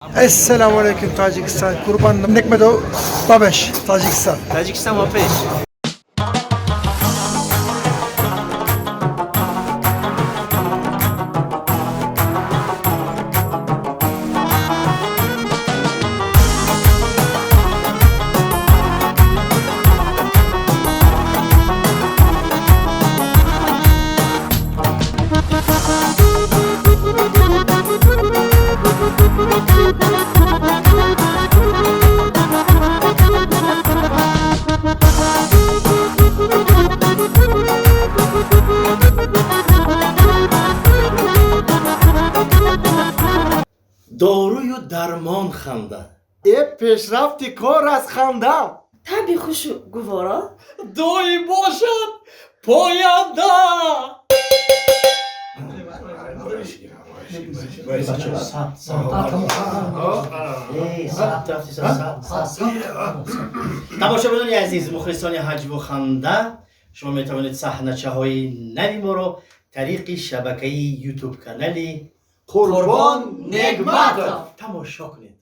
السلام علیکم تاجیکستان قربان نکمدو بابش تاجیکستان Tacikistan ma peş. داروی درمان خنده E peşrafti kor az خانده. Tabii kuşu guvara. دایی باشد پاینده تماشاگران عزیز مخلصان حج و خنده، شما می توانید صحنه‌چه های نوی ما رو طریق شبکه یوتیوب کانال قربان نگمت تماشا کنید.